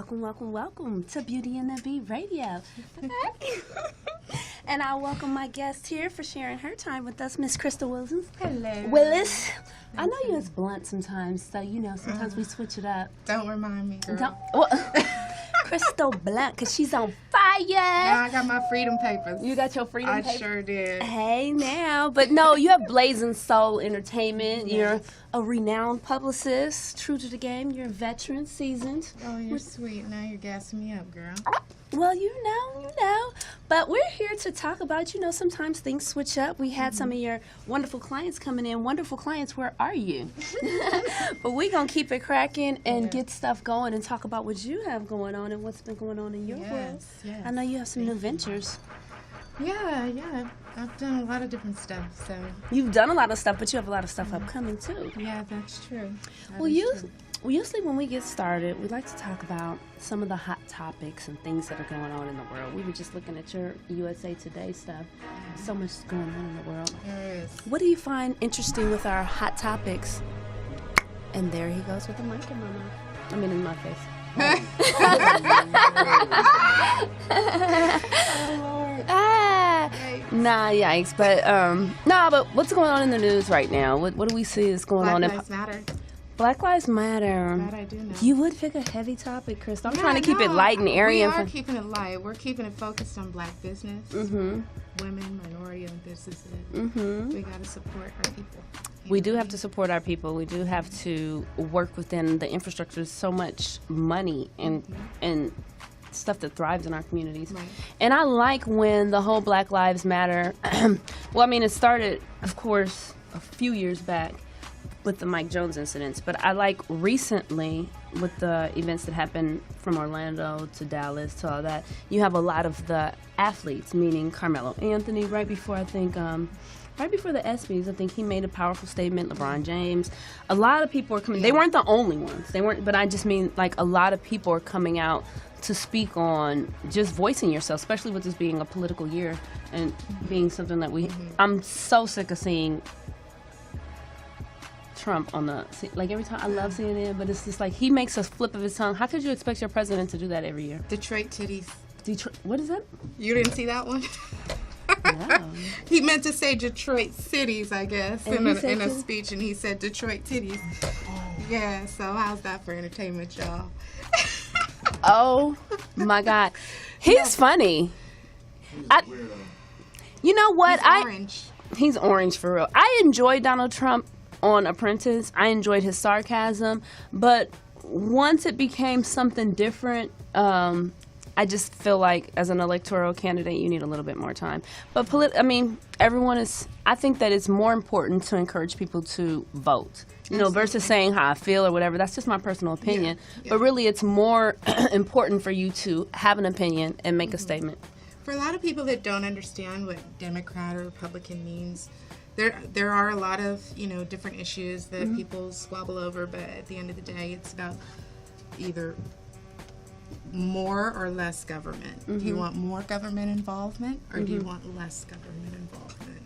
welcome to Beauty and the Beat Radio. And I welcome my guest here for sharing her time with us, Miss Crystal Wilson. Hello. Willis. I know you as Blount sometimes, so sometimes we switch it up. Don't remind me, girl. Crystal Blount, because she's on fire. Yeah, I got my freedom papers. You got your freedom papers? I sure did. Hey, now. But no, you have Blazon Soul Entertainment. Yes. You're a renowned publicist, true to the game. You're a veteran, seasoned. Oh, you're sweet. Now you're gassing me up, girl. Well, you know. But we're here to talk about, sometimes things switch up. We had some of your wonderful clients coming in. Wonderful clients, where are you? But we're going to keep it cracking and get stuff going and talk about what you have going on and what's been going on in your world. Yes. I know you have some new ventures. Yeah. I've done a lot of different stuff, so. You've done a lot of stuff, but you have a lot of stuff upcoming, too. Yeah, that's true. Usually when we get started, we like to talk about some of the hot topics and things that are going on in the world. We were just looking at your USA Today stuff. So much is going on in the world. There is. What do you find interesting with our hot topics? And there he goes with the mic in my mouth. In my face. Nah, yikes. But what's going on in the news right now? What do we see is going on? Black Lives Matter. Black Lives Matter. That I do know. You would pick a heavy topic, Chris. I'm trying to keep it light and airy. We are keeping it light. We're keeping it focused on black business, women, minority-owned businesses. We got to support our people. We do have to support our people. We do have to work within the infrastructure. There's so much money and stuff that thrives in our communities. Right. And I like when the whole Black Lives Matter, it started, of course, a few years back with the Mike Jones incidents, but I like recently with the events that happened from Orlando to Dallas to all that, you have a lot of the athletes, meaning Carmelo Anthony, right before the ESPYs, I think he made a powerful statement, LeBron James. A lot of people are coming. They weren't the only ones. But I just mean like a lot of people are coming out to speak on just voicing yourself, especially with this being a political year and being something that I'm so sick of seeing Trump on every time. I love CNN, but it's just like he makes a flip of his tongue. How could you expect your president to do that every year? Detroit titties. What is that? You didn't see that one? No. He meant to say Detroit cities, I guess, in a speech, and he said Detroit titties. Yeah, so how's that for entertainment, y'all? Oh, my God. He's funny. You know what? He's orange for real. I enjoyed Donald Trump on Apprentice. I enjoyed his sarcasm, but once it became something different, I just feel like as an electoral candidate, you need a little bit more time. But I think that it's more important to encourage people to vote, versus saying how I feel or whatever. That's just my personal opinion. Yeah. But really, it's more important for you to have an opinion and make a statement. For a lot of people that don't understand what Democrat or Republican means, there are a lot of different issues that people squabble over, but at the end of the day, it's about either more or less government. Do you want more government involvement, or do you want less government involvement?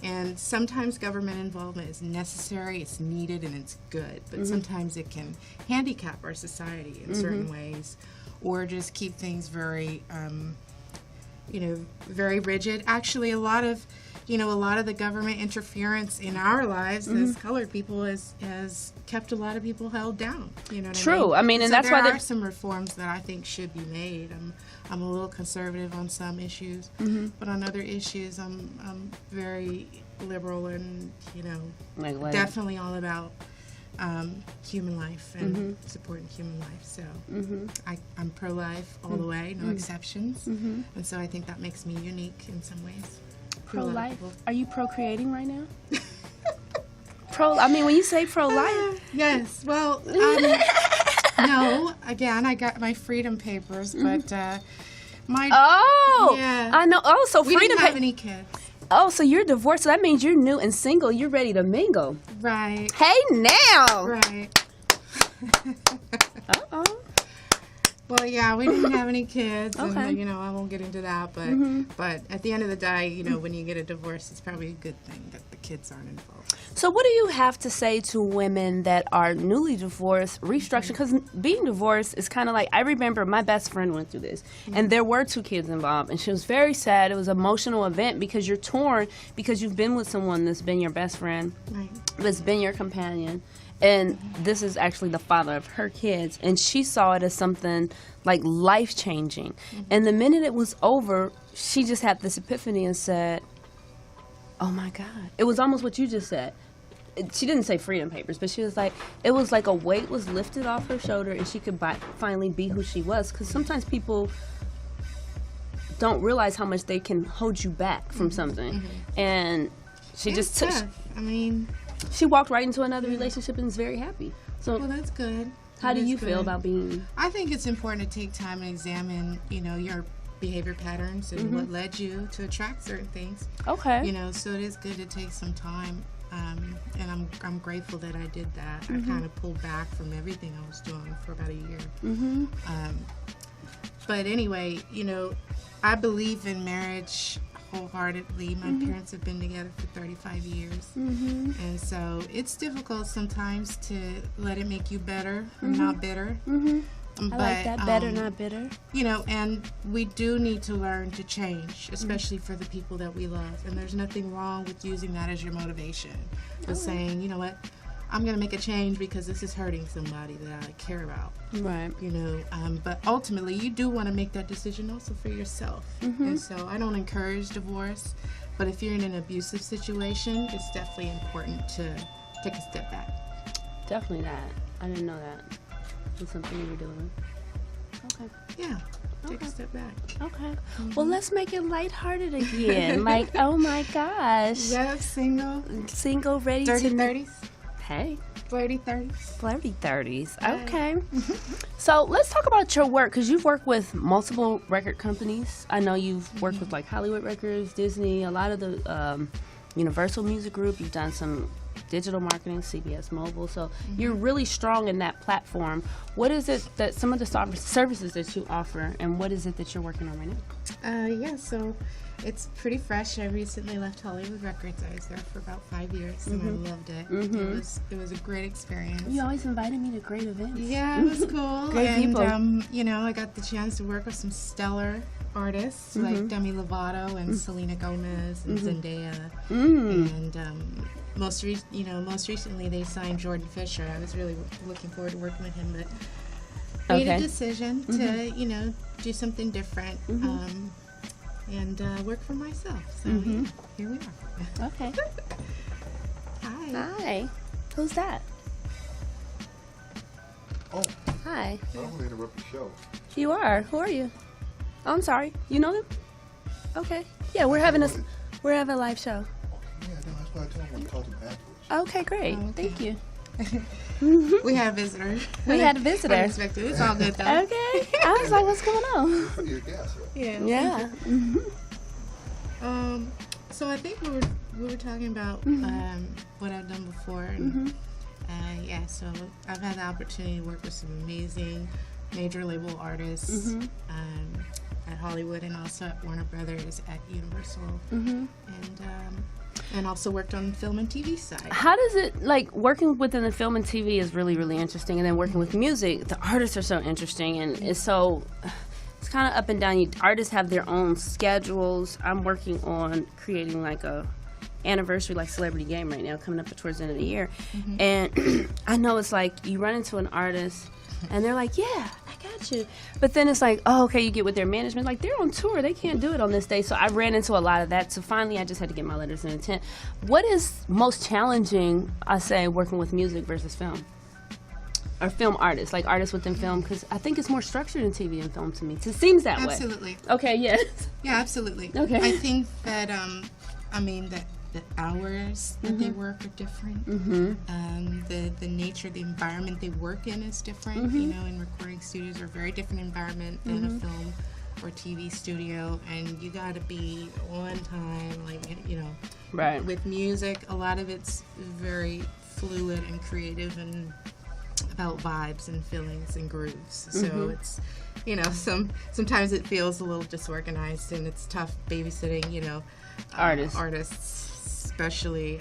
And sometimes government involvement is necessary, it's needed, and it's good, but sometimes it can handicap our society in certain ways, or just keep things very very rigid. Actually, a lot of the government interference in our lives as colored people has kept a lot of people held down. You know what True. I mean? And so that's why there are some reforms that I think should be made. I'm a little conservative on some issues, but on other issues, I'm very liberal and definitely all about human life and supporting human life. So I'm pro-life all the way, no exceptions, and so I think that makes me unique in some ways. Pro-life? Are you procreating right now? When you say pro-life? Yes. Well, no. Again, I got my freedom papers, but I know. Oh, so we freedom. Didn't have any kids. Oh, so you're divorced. So that means you're new and single. You're ready to mingle. Right. Hey, now. Right. Uh-oh. Well, yeah, we didn't have any kids, Okay. and I won't get into that. But at the end of the day, when you get a divorce, it's probably a good thing that the kids aren't involved. So what do you have to say to women that are newly divorced, restructuring? Because being divorced is kind of like, I remember my best friend went through this, and there were 2 kids involved, and she was very sad. It was an emotional event because you're torn, because you've been with someone that's been your best friend, Right. that's been your companion, and this is actually the father of her kids, and she saw it as something like life-changing. And the minute it was over, she just had this epiphany and said, oh my God. It was almost what you just said. She didn't say freedom papers, but she was like, it was like a weight was lifted off her shoulder and she could finally be who she was. Because sometimes people don't realize how much they can hold you back from something. And she just took, she walked right into another relationship and is very happy. So, Well, that's good. how do That you is feel good. about being? I think it's important to take time and examine, your behavior patterns and what led you to attract certain things. Okay. So it is good to take some time. And I'm grateful that I did that. I kind of pulled back from everything I was doing for about a year. But anyway, I believe in marriage wholeheartedly. My parents have been together for 35 years. And so it's difficult sometimes to let it make you better and not bitter. I like that. Better, not bitter. And we do need to learn to change, especially for the people that we love. And there's nothing wrong with using that as your motivation. With saying, you know what, I'm going to make a change because this is hurting somebody that I care about. Right. But ultimately, you do want to make that decision also for yourself. And so I don't encourage divorce, but if you're in an abusive situation, it's definitely important to take a step back. Definitely that. I didn't know that was something you were doing. Okay. Yeah, take a step back. Okay. Well, let's make it lighthearted again. Like, oh my gosh. Yeah, single, Single, ready dirty to... 30s, Hey. flirty 30s. Flirty 30s. Okay. So let's talk about your work, because you've worked with multiple record companies. I know you've worked with like Hollywood Records, Disney, a lot of the Universal Music Group. You've done some digital marketing, CBS Mobile. So you're really strong in that platform. What is it that some of the services that you offer, and what is it that you're working on right now? Yeah, so it's pretty fresh. I recently left Hollywood Records. I was there for about 5 years, and I loved it. It was a great experience. You always invited me to great events. Yeah, it was cool. Great and, people. I got the chance to work with some stellar artists like Demi Lovato and Selena Gomez and Zendaya. And most recently they signed Jordan Fisher. I was really looking forward to working with him, but made a decision to do something different and work for myself. So here we are. Okay. Hi. Hi. Who's that? Oh, Hi. I don't want to interrupt the show. You are. Who are you? Oh, I'm sorry. You know them? Okay. Yeah, we're having a live show. Yeah, no, that's why I told him I want to talk to him afterwards. Okay, great. Oh, okay. Thank you. We had a visitor. We had a visitor. Unexpected. It's all good though. Okay. I was like, what's going on? You're a guest, right? Yeah. Yeah. So I think we were talking about what I've done before, and so I've had the opportunity to work with some amazing major label artists at Hollywood and also at Warner Brothers, at Universal, and also worked on the film and TV side. How does it, like, working within the film and TV is really, really interesting, and then working with music, the artists are so interesting, and it's kind of up and down. Artists have their own schedules. I'm working on creating like a anniversary, like Celebrity Game right now, coming up towards the end of the year, and I know it's like you run into an artist and they're like, yeah, I got you, but then it's like, oh, okay, you get with their management, like they're on tour, they can't do it on this day. So I ran into a lot of that, so finally I just had to get my letters of intent. What is most challenging, I say, working with music versus film, or film artists, like artists within film? Because I think it's more structured in TV and film to me. It seems that way. Absolutely. Okay, yes. Yeah, absolutely. Okay. I think that that the hours that they work are different. The nature, the environment they work in is different. And recording studios are a very different environment than a film or TV studio, and you got to be on time. Like Right. With music, a lot of it's very fluid and creative and about vibes and feelings and grooves. So you know, sometimes it feels a little disorganized, and it's tough babysitting, you know, artists, especially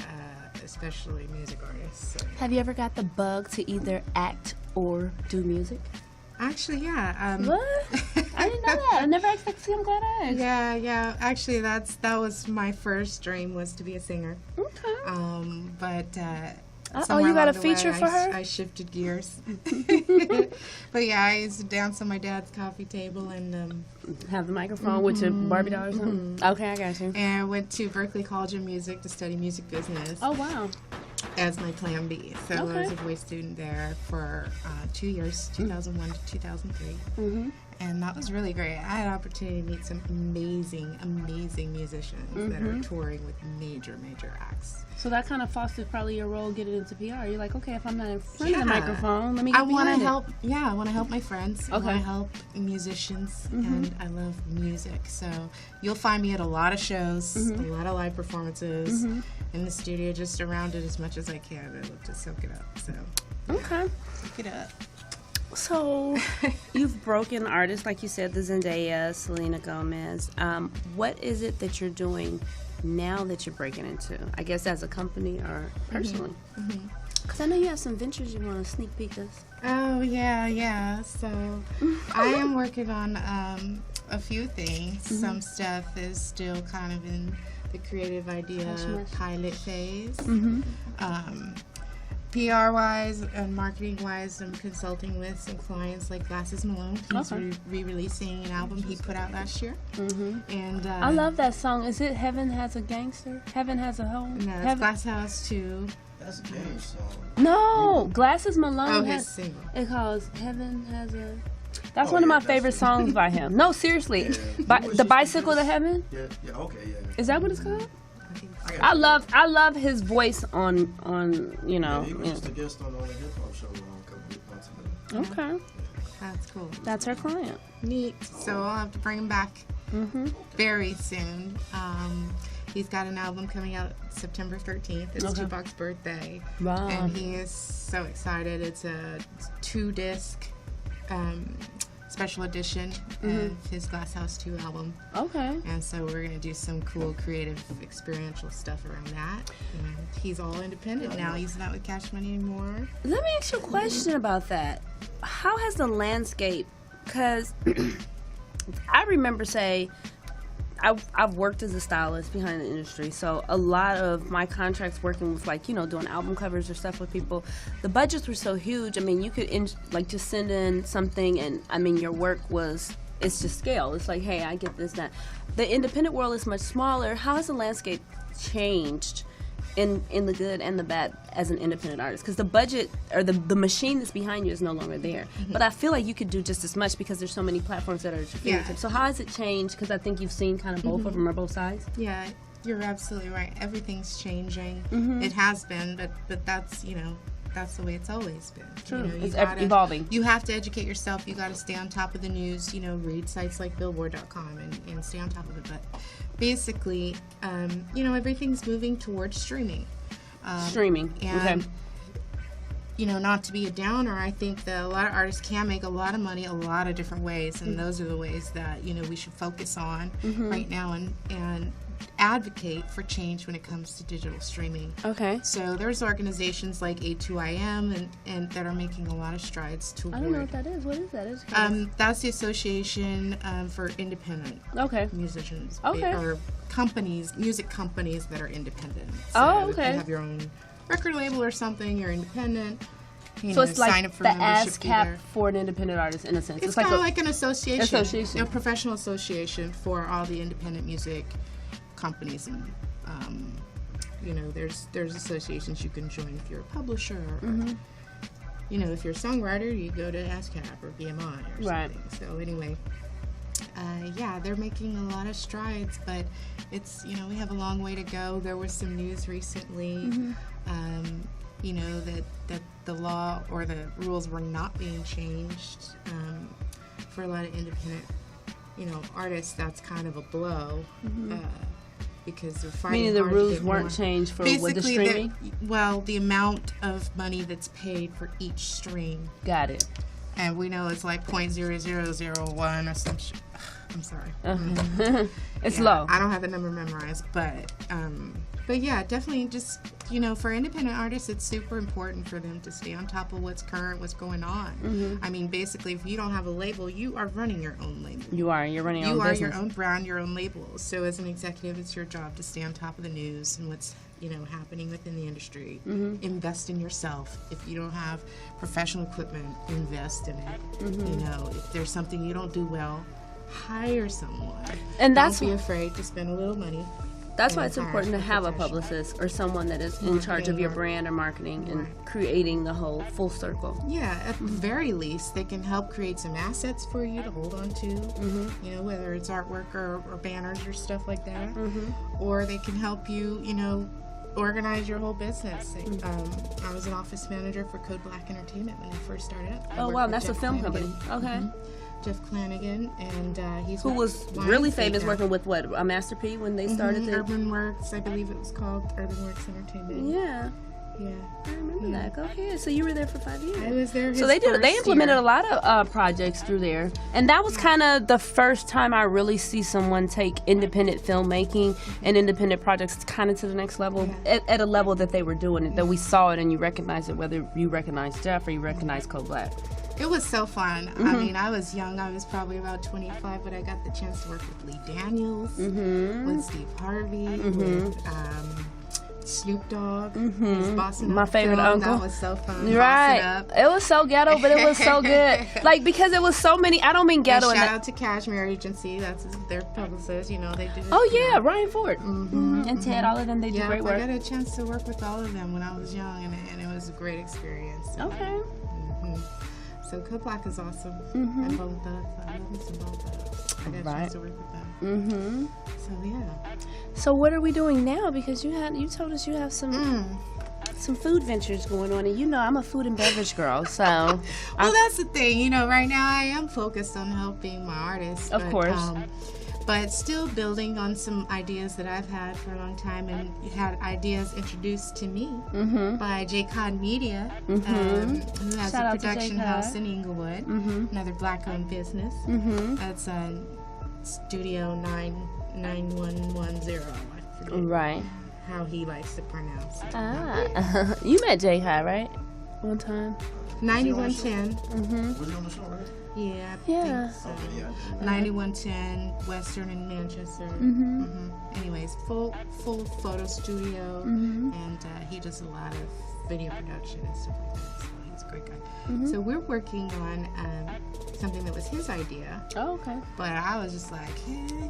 music artists. So. Have you ever got the bug to either act or do music? Actually, yeah. What? I didn't know that. I never asked that. See, I'm glad I asked. Yeah. Actually, that was my first dream, was to be a singer. Okay. But you got a along the feature way, for her? I shifted gears. But yeah, I used to dance on my dad's coffee table and have the microphone with your Barbie doll or something? Okay, I got you. And I went to Berklee College of Music to study music business. Oh, wow. As my plan B. So Okay. I was a voice student there for 2 years, 2001 to 2003. Mm-hmm. And that was really great. I had an opportunity to meet some amazing musicians that are touring with major acts. So that kind of fostered probably your role getting into PR. You're like, okay, if I'm not in front of the Yeah. microphone, let me I get want behind to it. help. Yeah, I want to help my friends. I Okay. want to help musicians, and I love music. So you'll find me at a lot of shows, a lot of live performances, in the studio, just around it as much as I can. I love to soak it up. So Okay. soak it up. So you've broken artists, like you said, the Zendaya, Selena Gomez. What is it that you're doing now that you're breaking into? I guess as a company or personally? Because I know you have some ventures you want to sneak peek us. Oh, yeah. So I am working on a few things. Some stuff is still kind of in the creative idea pilot phase. PR-wise and marketing-wise, I'm consulting with some clients like Glasses Malone. He's re-releasing an album he put out last year. And I love that song. Is it Heaven Has a Gangster? Heaven Has a Home? No, it's Glass House 2. That's a game song. No, Glasses Malone. Oh, has, his single. it calls Heaven Has a... That's one of my favorite songs by him. No, seriously. The Bicycle to Heaven? Yeah, okay, yeah. Is that what it's called? I love his voice on you know. Yeah, he was just a guest on the hip hop show a couple of months ago. Okay, That's cool. that's her client. Neat. So I'll have to bring him back very soon. He's got an album coming out September 13th. It's Tupac's birthday. Wow. And he is so excited. It's a 2-disc special edition of his Glass House 2 album. Okay. And so we're going to do some cool, creative, experiential stuff around that. And he's all independent now. He's not with Cash Money anymore. Let me ask you a question about that. How has the landscape? Because I remember, say, I've worked as a stylist behind the industry, so a lot of my contracts working with, like, you know, doing album covers or stuff with people, the budgets were so huge. I mean, you could just send in something, and I mean, your work it's just scale. It's like, hey, I get this, that. The independent world is much smaller. How has the landscape changed in the good and the bad as an independent artist? Because the budget or the machine that's behind you is no longer there. But I feel like you could do just as much because there's so many platforms that are at your fingertips. So how has it changed? Because I think you've seen kind of both of them or both sides. Yeah, you're absolutely right. Everything's changing. It has been, but that's, you know, that's the way it's always been. True. You know, It's evolving. You have to educate yourself. You got to stay on top of the news. You know, read sites like Billboard.com and stay on top of it. But basically, you know, everything's moving towards streaming. Streaming. And, Okay. you know, not to be a downer, I think that a lot of artists can make a lot of money a lot of different ways, and those are the ways that, you know, we should focus on right now and advocate for change when it comes to digital streaming. Okay. So there's organizations like A2IM and that are making a lot of strides toward. I don't know what that is. What is that? That's the Association for Independent Okay. Musicians. Okay. Or companies, music companies that are independent. So Oh, if okay. you have your own record label or something, you're independent. You So know, it's like sign up for the membership ASCAP there. for an independent artist, in a sense. It's like kind of like an association. Association. A professional association for all the independent music companies, and you know, there's associations you can join if you're a publisher, or, you know, if you're a songwriter, you go to ASCAP or BMI or Right. something. So anyway, yeah, they're making a lot of strides, but it's, you know, we have a long way to go. There was some news recently, you know, that the law or the rules were not being changed for a lot of independent, you know, artists. That's kind of a blow. Because they're fighting Meaning the hard to rules get weren't more. changed for with the Basically, streaming? well, the amount of money that's paid for each stream. Got it. and we know it's like 0.0001 or some shit. I'm sorry. It's Yeah, low. I don't have the number memorized, but yeah, definitely just, for independent artists, it's super important for them to stay on top of what's current, what's going on. I mean, basically, if you don't have a label, you are running your own label. You're running your own business. You are your own brand, your own label. So as an executive, it's your job to stay on top of the news and what's happening within the industry. Invest in yourself. If you don't have professional equipment, invest in it. If there's something you don't do well, hire someone. And that's don't be afraid to spend a little money. That's why it's important to have a publicist or someone that is in charge of your brand or marketing and creating the whole full circle. Yeah, at the very least, they can help create some assets for you to hold on to, whether it's artwork or banners or stuff like that. Or they can help you, organize your whole business. I was an office manager for Code Black Entertainment when they first started up. Oh, wow, that's a film company. Okay. Jeff Flanagan, and he's who was really famous working with what, a Master P when they started the Urban Works, I believe it was called Urban Works Entertainment. Yeah, I remember that. Go ahead. So you were there for 5 years. I was there. So they implemented a lot of projects through there, and that was kind of the first time I really see someone take independent filmmaking and independent projects kind of to the next level, at a level that they were doing it, that we saw it and you recognized it, whether you recognized Jeff or you recognized Code Black. It was so fun. I mean, I was young. I was probably about 25, but I got the chance to work with Lee Daniels, with Steve Harvey, with Snoop Dogg, my favorite uncle. That was so fun. Right. It was so ghetto, but it was so good. Like, because it was so many. I don't mean ghetto. And shout out to Cashmere Agency. That's their publicist. They do. Oh yeah, Ryan Ford and Ted. All of them. They do great work. I got a chance to work with all of them when I was young, and it was a great experience. Okay. So Code Black is awesome. And Bone Thugs. I love me some Bone Thugs. I got a chance to work with them. So yeah. So what are we doing now? Because you told us you have some food ventures going on, and I'm a food and beverage girl. So well, that's the thing. Right now I am focused on helping my artists. Of course. But still building on some ideas that I've had for a long time, and had ideas introduced to me by J. Cod Media, who has a production house in Inglewood, another Black-owned business. That's Studio 9110. I forget right. how he likes to pronounce it. You met J. Cod, right? One time. 9110. Was he on the show, right? Yeah, I think so. 9110 Western in Manchester. Anyways, full photo studio, and he does a lot of video production and stuff like that. So he's a great guy. So we're working on something that was his idea. Oh, okay. But I was just like,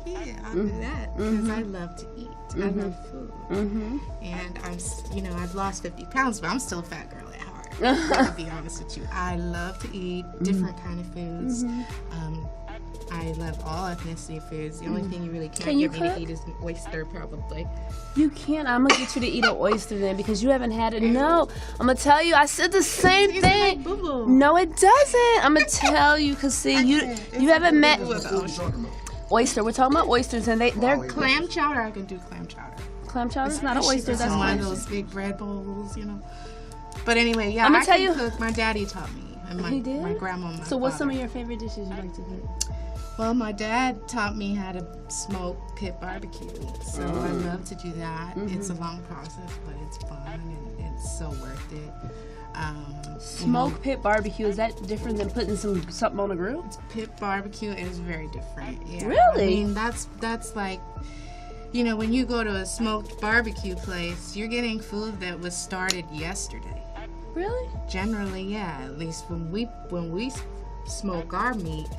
yeah, I'll do that because I love to eat. I love food, and I've lost 50 pounds, but I'm still a fat girl at heart. To be honest with you, I love to eat different kind of foods. I love all ethnicity foods. The only thing you really can't get me to eat is an oyster, probably. You can't. I'm gonna get you to eat an oyster then, because you haven't had it. No, I'm gonna tell you. I said the same thing. Like boo-boo. No, it doesn't. I'm gonna tell you, cause see, you haven't met oyster. We're talking about oysters, and they're clam chowder. I can do clam chowder. Clam chowder is not an oyster. That's one of those big bread bowls, But anyway, yeah, I'm gonna tell you. Cook. My daddy taught me, and He did? my grandma. So, what's some of your favorite dishes you like to cook? Well, my dad taught me how to smoke pit barbecue, so I love to do that. It's a long process, but it's fun and it's so worth it. Smoke pit barbecue, is that different than putting something on a grill? Pit barbecue is very different. Yeah. Really? I mean, that's like, when you go to a smoked barbecue place, you're getting food that was started yesterday. Really? Generally, yeah. At least when we smoke our meat,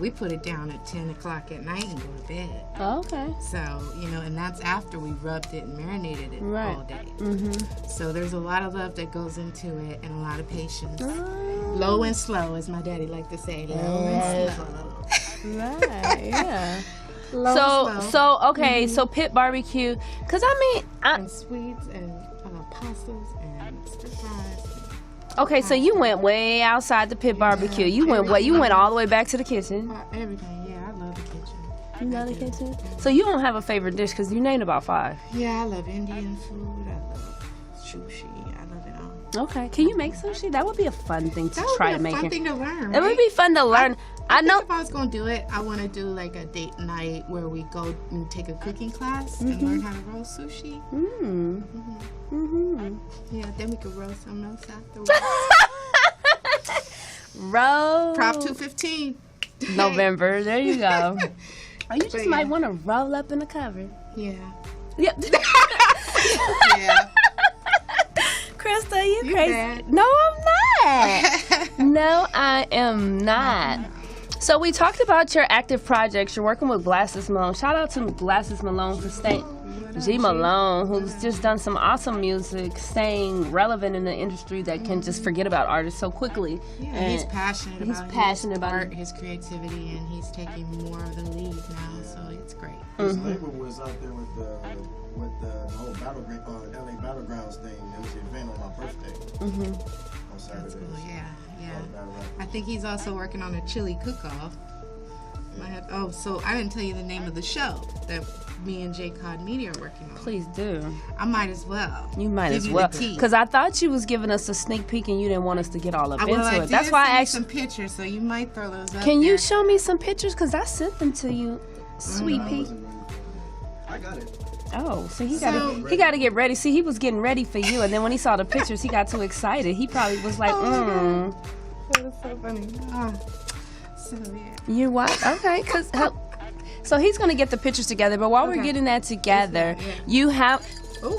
we put it down at 10 o'clock at night and go to bed. Oh, okay. So, and that's after we rubbed it and marinated it all day. So there's a lot of love that goes into it and a lot of patience. Low and slow, as my daddy liked to say. Low and slow. Right, yeah. Slow. So pit barbecue, because and sweets and pastas and stir fries. Okay, so you went way outside the pit barbecue. You went all the way back to the kitchen. Everything, yeah. I love the kitchen. You love the kitchen? So you don't have a favorite dish, because you named about 5. Yeah, I love Indian food. I love sushi. I love it all. Okay. Can you make sushi? That would be a fun thing to try to That would be a make. fun thing to learn. It would be fun to learn. I know. If I was gonna do it, I want to do like a date night where we go and take a cooking class and learn how to roll sushi. Yeah, then we could roll something else afterwards. Roll. Prop 215. November. There you go. Or you just might want to roll up in the cover. Yeah. Yep. Yeah. Crystal, you You crazy? bad. No, I'm not. No, I am not. So we talked about your active projects. You're working with Glasses Malone. Shout out to Glasses Malone for staying. G Malone, who's just done some awesome music, staying relevant in the industry that can just forget about artists so quickly. Yeah, And he's passionate he's about passionate his about art, it. his creativity, and he's taking more of the lead now, so it's great. His label was out there with the whole LA Battlegrounds thing. There was an event on my birthday on Saturday. That's cool, yeah. Battle Rap. I think he's also working on a chili cook-off. So I didn't tell you the name of the show that me and J Cod Media are working on. Please do. I might as well. You might give as you well. the tea. Because I thought you was giving us a sneak peek and you didn't want us to get all up Well, into I it. That's did why send I you asked. some pictures, so you might throw those up. Can you there. show me some pictures? Because I sent them to you, sweet I pea. wasn't ready for it. I got it. Oh, see, he So- got to get ready. See, he was getting ready for you, and then when he saw the pictures, he got too excited. He probably was like, That was so funny. So yeah. You what? Okay, so he's gonna get the pictures together. But while we're Okay. getting that together, Yeah. you have. Ooh.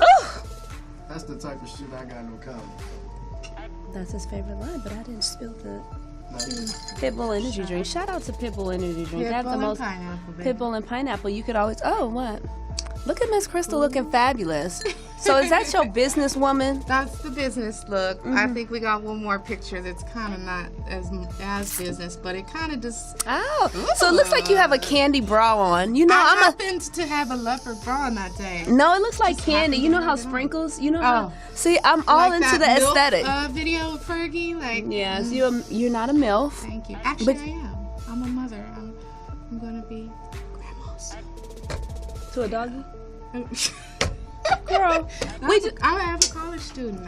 That's the type of shit I got no comment. That's his favorite line, but I didn't spill the Not even- Pitbull energy drink. Shout out to Pitbull energy drink. They have the Pitbull and most pineapple, baby. Pitbull and pineapple. You could always. Oh, what? Look at Miss Crystal looking fabulous. So is that your businesswoman? That's the business look. I think we got one more picture that's kind of not as business, but it kind of just. Oh, so it looks like you have a candy bra on. You know, I I'm a. happened to have a leopard bra on that day. No, it looks like candy. happened You know to how have it on. sprinkles. You know how. Oh. See, I'm all Like into the that MILF, aesthetic. video of Fergie, like. Yes, you're not a MILF. Thank you. Actually, But- I am. I'm a mother. I'm gonna be grandma soon. To a doggy. Girl, I have a college student.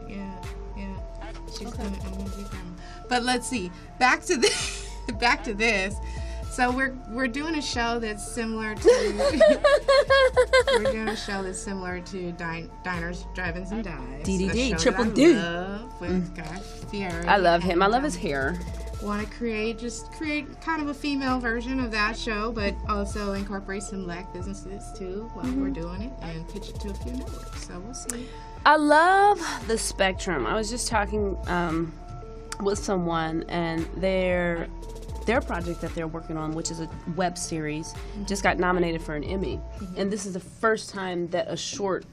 Yeah. I'm gonna be grandma. But let's see. Back to this. So we're doing a show that's similar to Diners, Drive-ins, and Dives. DDD, a show Triple that I D. love with Guy Fieri. I love him. I And, love his hair. Want to create kind of a female version of that show, but also incorporate some black businesses too while we're doing it and pitch it to a few networks. So we'll see. I love the spectrum. I was just talking with someone, and their project that they're working on, which is a web series, just got nominated for an Emmy. And this is the first time that a short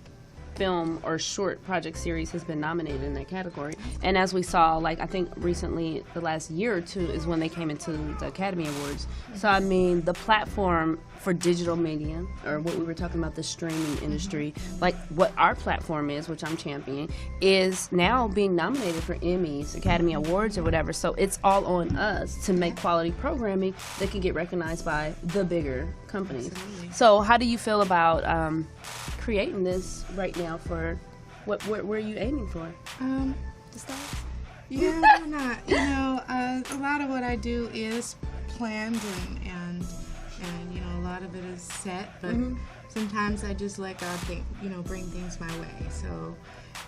film or short project series has been nominated in that category. And as we saw, like I think recently, the last year or two is when they came into the Academy Awards. So I mean, the platform for digital media, or what we were talking about, the streaming industry, like what our platform is, which I'm championing, is now being nominated for Emmys, Academy Awards, or whatever. So it's all on us to make quality programming that can get recognized by the bigger companies. Absolutely. So how do you feel about creating this right now? For where are you aiming for? The stars? Yeah, why not? You know, a lot of what I do is planned and you know, a lot of it is set, but sometimes I just let God bring things my way. So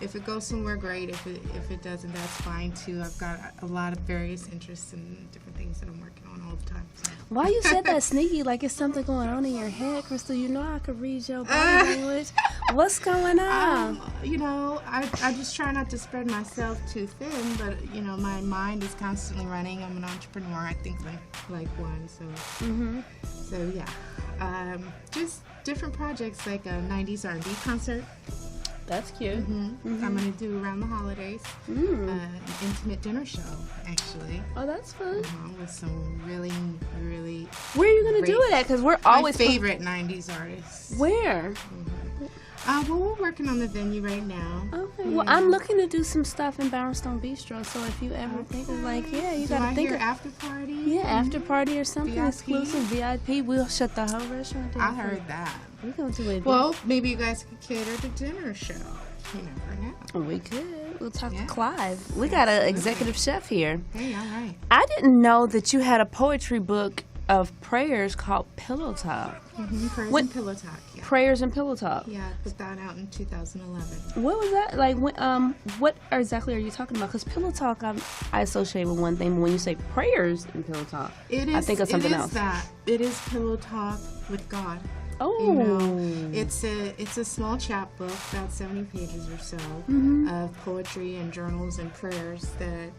if it goes somewhere, great. If it doesn't, that's fine too. I've got a lot of various interests and different things that I'm working on all the time. So. Why you said that sneaky, like it's something going on in your head, Crystal? You know I could read your body language. What's going on? You know, I just try not to spread myself too thin, but you know, my mind is constantly running. I'm an entrepreneur. I think like one. So, so yeah, just different projects like a '90s R&B concert. That's cute. I'm gonna do around the holidays. An intimate dinner show, actually, Oh, that's fun. with some really, really Where are you gonna do Great. it at? Because we're my always favorite '90s artists. Where? Well, we're working on the venue right now. Okay. Well, I'm looking to do some stuff in Brownstone Bistro. So if you ever think of you gotta think of after party. Yeah, after party or something VIP. exclusive VIP. We'll shut the whole restaurant down. I heard that. We're gonna do it. Well, maybe you guys could cater the dinner show. You never know. We could. We'll talk to Yeah. Clive. We got an executive chef here. Hey, all right. I didn't know that you had a poetry book of prayers called Pillow Talk. Prayers What- and Pillow Talk. Yeah. Prayers and Pillow Talk. Yeah, I put that out in 2011. What was that like? What exactly are you talking about? Because Pillow Talk, I associate with one thing. But when you say prayers and Pillow Talk, I think of something else. It is Pillow Talk with God. Oh, You know, it's a small chapbook, about 70 pages or so, of poetry and journals and prayers that,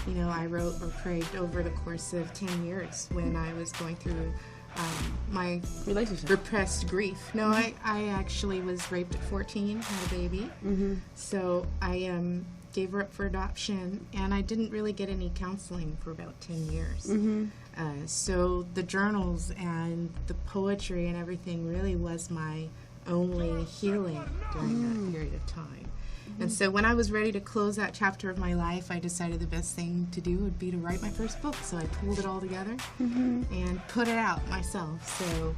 I wrote or prayed over the course of 10 years when I was going through my relationship. repressed grief. No, I actually was raped at 14, had a baby. So I gave her up for adoption, and I didn't really get any counseling for about 10 years. So the journals and the poetry and everything really was my only healing during that period of time. And so when I was ready to close that chapter of my life, I decided the best thing to do would be to write my first book. So I pulled it all together and put it out myself. So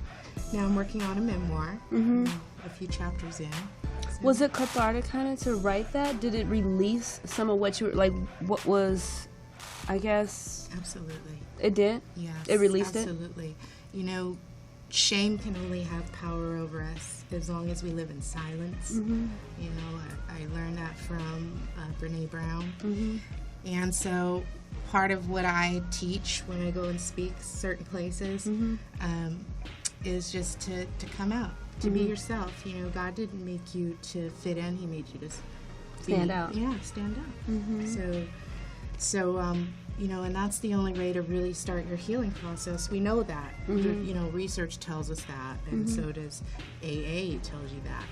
now I'm working on a memoir, a few chapters in. So Was it cathartic kind of to write that? Did it release some of what you were like? What was, I guess, absolutely. it did? Yes. It released it? Absolutely. Shame can only have power over us as long as we live in silence. I learned that from Brene Brown. And so part of what I teach when I go and speak certain places is just to come out, to be yourself. God didn't make you to fit in. He made you to Stand out. Yeah, stand out. So, and that's the only way to really start your healing process. We know that. Research tells us that, and so does AA tells you that.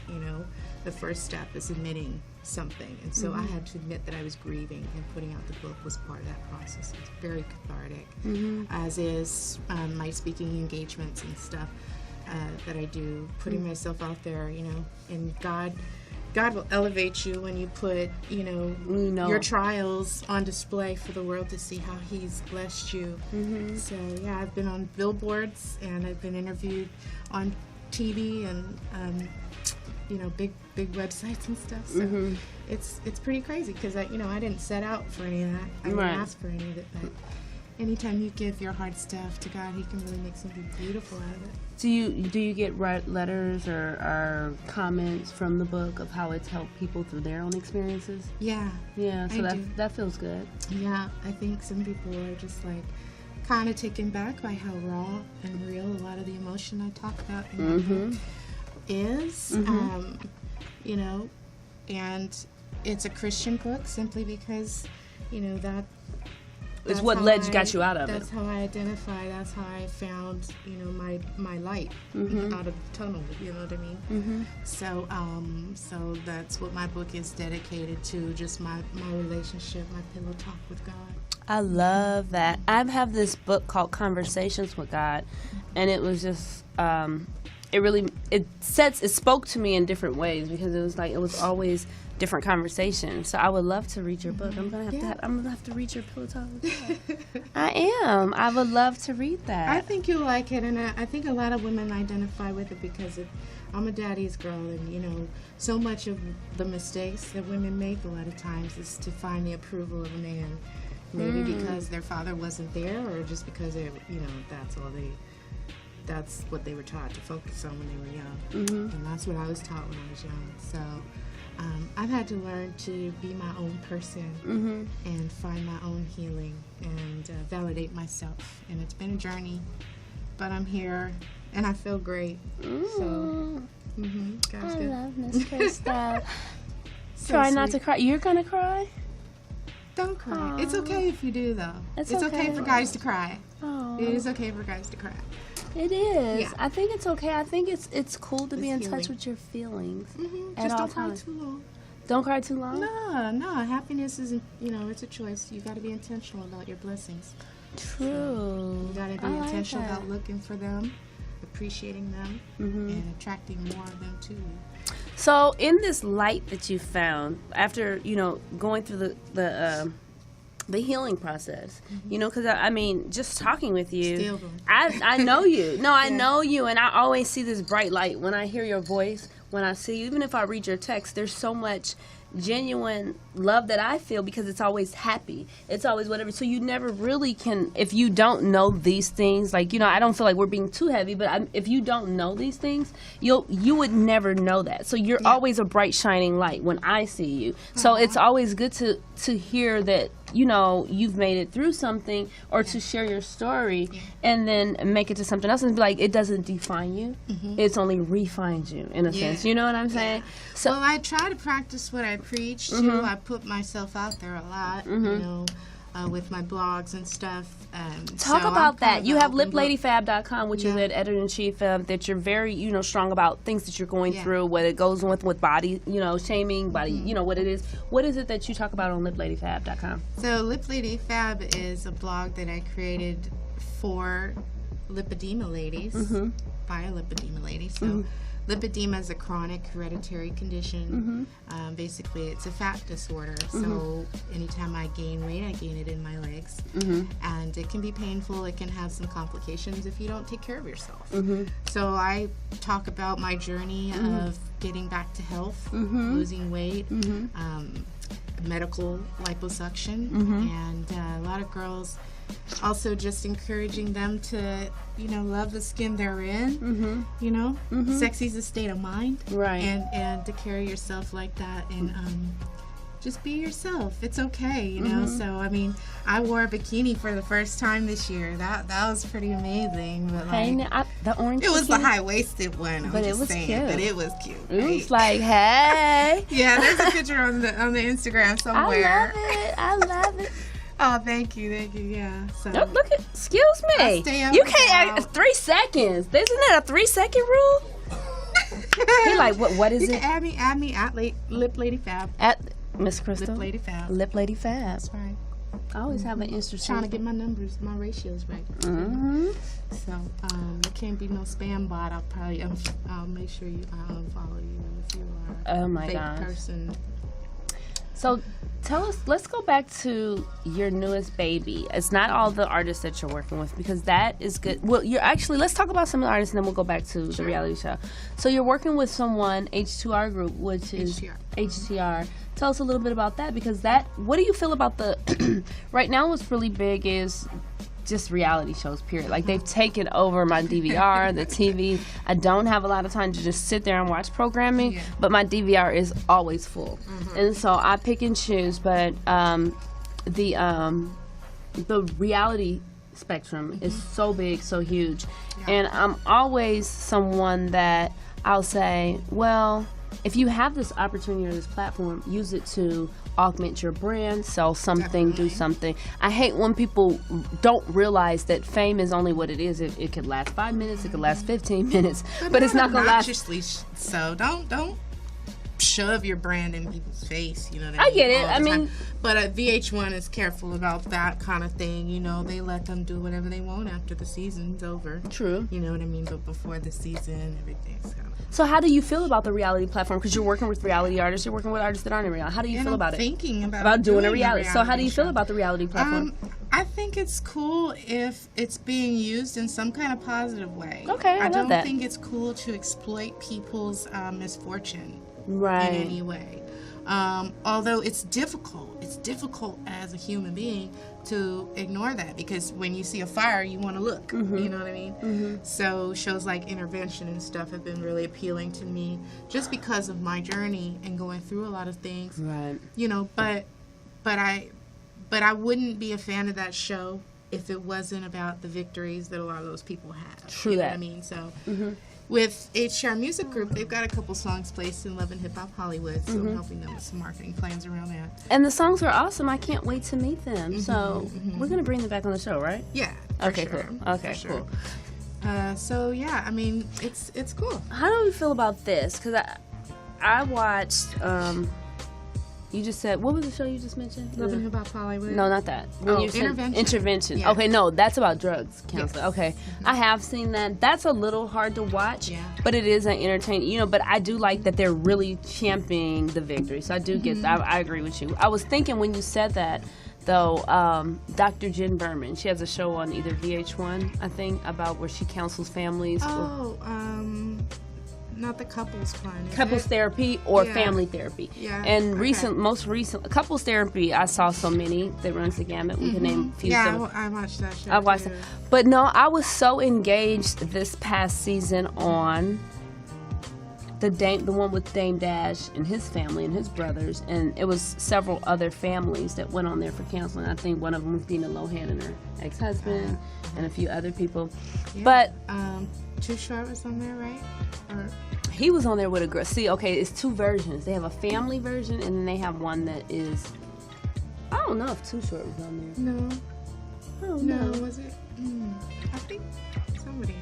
The first step is admitting something. And so I had to admit that I was grieving, and putting out the book was part of that process. It's very cathartic, as is my speaking engagements and stuff that I do, putting myself out there, and God will elevate you when you put, your trials on display for the world to see how He's blessed you. So, yeah, I've been on billboards, and I've been interviewed on TV and, big websites and stuff. So it's pretty crazy because, I didn't set out for any of that. I didn't ask for any of it, but anytime you give your hard stuff to God, He can really make something beautiful out of it. Do you get letters or comments from the book of how it's helped people through their own experiences? Yeah. Yeah, so I do. that feels good. Yeah, I think some people are just kind of taken back by how raw and real a lot of the emotion I talk about in my book is. And it's a Christian book simply because, It's that's what how got you out of it. That's how I identify. That's how I found, my light out of the tunnel. You know what I mean? So, so that's what my book is dedicated to. Just my relationship, my pillow talk with God. I love that. I have this book called Conversations with God, and it was just it spoke to me in different ways because it was always different conversations. So I would love to read your book. I'm gonna have to read your Pillow Talk. I am. I would love to read that. I think you'll like it, and I think a lot of women identify with it because I'm a daddy's girl, and so much of the mistakes that women make a lot of times is to find the approval of a man, maybe because their father wasn't there, or just because they, that's what they were taught to focus on when they were young, and that's what I was taught when I was young. So. I've had to learn to be my own person and find my own healing and validate myself. And it's been a journey, but I'm here and I feel great. So, God's good. love Miss Krista. So Try not sweet. to cry. You're gonna cry? Don't cry. Aw. It's okay if you do, though. It's okay okay. for guys to cry. Oh, It is okay for guys to cry. it is. Yeah. I think it's okay. I think it's cool to be in It's touch healing. with your feelings at Just all don't cry times. too long. Don't cry too long. No. Happiness isn't, it's a choice. You got to be intentional about your blessings. True. You got to be I like intentional that. about looking for them, appreciating them and attracting more of them to you. So in this light that you found after, you know, going through the healing process, you know, because I mean, just talking with you, I know you. No, I know you, and I always see this bright light when I hear your voice, when I see you, even if I read your text, there's so much genuine love that I feel because it's always happy. It's always whatever. So you never really can, if you don't know these things, like, you know, I don't feel like we're being too heavy, but if you don't know these things, you would never know that. So you're always a bright shining light when I see you. So it's always good to hear that, you know, you've made it through something, or to share your story and then make it to something else and be like, it doesn't define you. It's only refines you in a sense. You know what I'm saying? So well, I try to practice what I preach too. I put myself out there a lot, you know, with my blogs and stuff. Talk about that. You have lipladyfab.com, which is an editor-in-chief that you're very, you know, strong about things that you're going through, what it goes on with body, you know, shaming, body, you know, what it is. What is it that you talk about on lipladyfab.com? So Lip Lady Fab is a blog that I created for lipedema ladies, by a lipedema lady. So lipedema is a chronic hereditary condition. Basically, it's a fat disorder. So anytime I gain weight, I gain it in my legs. And it can be painful. It can have some complications if you don't take care of yourself. So I talk about my journey of getting back to health, losing weight, medical liposuction, and a lot of girls also just encouraging them to, you know, love the skin they're in. You know, sexy's a state of mind, right? And to carry yourself like that, and just be yourself. It's okay, you know. So I mean, I wore a bikini for the first time this year. That was pretty amazing. But like, the orange. It was the high-waisted one. But it was cute. But it was cute. It Right? was like, hey. Yeah, there's a picture on the Instagram somewhere. I love it. Oh, thank you, yeah. So Look at, excuse me. stay up You can't about- act 3 seconds. Isn't that a 3-second rule? He like, what is you it? can add me at Lip Lady Fab. At Miss Crystal? Lip Lady Fab. Lip Lady Fab. That's right. I always have an interesting. Trying to get my numbers, my ratios right. So there can't be no spam bot. I'll make sure I unfollow you if you are Oh my a fake gosh. person. So tell us, let's go back to your newest baby. It's not all the artists that you're working with, because that is good. Well, let's talk about some of the artists and then we'll go back to the reality show. So you're working with someone, H2R Group, which is HTR. Tell us a little bit about that, because what do you feel about the, right now what's really big is just reality shows, period. Like, they've taken over my DVR, the TV. I don't have a lot of time to just sit there and watch programming, but my DVR is always full. And so I pick and choose, but the reality spectrum is so big, so huge. And I'm always someone that I'll say, well, if you have this opportunity or this platform, use it to augment your brand, sell something, do something. I hate when people don't realize that fame is only what it is. It could last 5 minutes, it could last 15 minutes, but it's not going to last. So don't shove your brand in people's face, you know what I get it. I mean, but VH1 is careful about that kind of thing. You know, they let them do whatever they want after the season's over. True. You know what I mean? But before the season, everything's kind of. So how do you feel about the reality platform? Because you're working with reality artists, you're working with artists that aren't in reality. How do you feel about it? Thinking about doing a reality. So how do you show. feel about the reality platform? I think it's cool if it's being used in some kind of positive way. Okay, I love don't that. think it's cool to exploit people's misfortune Right. in any way. Although it's difficult as a human being to ignore that, because when you see a fire, you want to look. You know what I mean? So shows like Intervention and stuff have been really appealing to me, just because of my journey and going through a lot of things. Right. You know, but I wouldn't be a fan of that show if it wasn't about the victories that a lot of those people have. True you know that. what I mean? So with HTR Music Group, they've got a couple songs placed in Love and Hip Hop Hollywood, so I'm helping them with some marketing plans around that. And the songs are awesome. I can't wait to meet them. So we're going to bring them back on the show, right? Yeah. Okay, sure, cool. Okay, for sure. cool. So yeah, I mean, it's cool. How do we feel about this? Because I watched You just said, what was the show you just mentioned? Love and Hip Hop Hollywood. No, not that. When you said Intervention. Yeah. Okay, no, that's about drugs counseling. Yes. Okay, I have seen that. That's a little hard to watch, but it is an entertaining. But I do like that they're really championing the victory. So I do get that. I agree with you. I was thinking when you said that, though, Dr. Jen Berman, she has a show on either VH1, I think, about where she counsels families. Not the couples one. Couples therapy or family therapy. Yeah. And most recent couples therapy, I saw so many that runs the gamut. We can name a few. I watched that show. I watched it. But no, I was so engaged this past season on the one with Dame Dash and his family and his brothers, and it was several other families that went on there for counseling. I think one of them was Dina Lohan and her ex-husband, and a few other people. Yeah. But Too Short was on there, right? Or he was on there with a girl. See, okay, it's two versions. They have a family version, and then they have one that is. I don't know if Too Short was on there. no, I don't know. was it? I think somebody.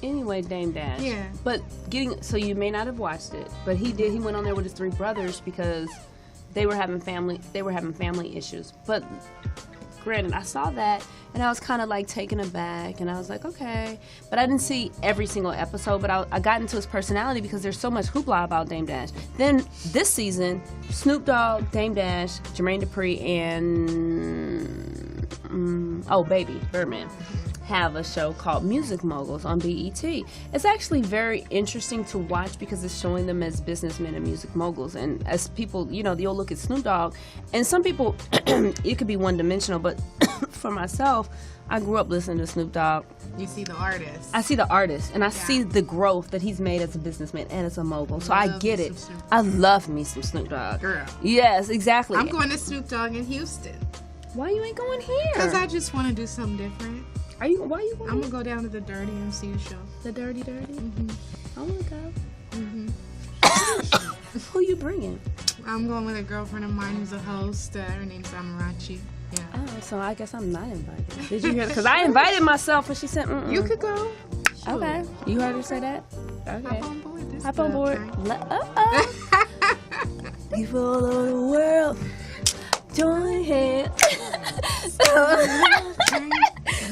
Anyway, Dame Dash. Yeah. But so you may not have watched it, but he did. He went on there with his three brothers because they were having family issues. But granted, I saw that and I was kind of like taken aback, and I was like, okay. But I didn't see every single episode. But I got into his personality because there's so much hoopla about Dame Dash. Then this season, Snoop Dogg, Dame Dash, Jermaine Dupri, and Baby Birdman have a show called Music Moguls on BET. It's actually very interesting to watch because it's showing them as businessmen and music moguls. And as people, you'll look at Snoop Dogg, and some people, it could be one-dimensional, but for myself, I grew up listening to Snoop Dogg. You see the artist. I see the artist, and I see the growth that he's made as a businessman and as a mogul. So I get it. I love me some Snoop Dogg. Girl. Yes, exactly. I'm going to Snoop Dogg in Houston. Why you ain't going here? Because I just want to do something different. Why you going? I'm going to go down to the Dirty MC show. The Dirty? Mm-hmm. I want to go. Who you bringing? I'm going with a girlfriend of mine who's a host. Her name's Amarachi. Yeah. Oh, so I guess I'm not invited. Did you hear? Because I invited myself, and she said, You could go. Sure. Okay. You heard her say that? Okay. Hop on board. Hop on board. People all over the world, join hands.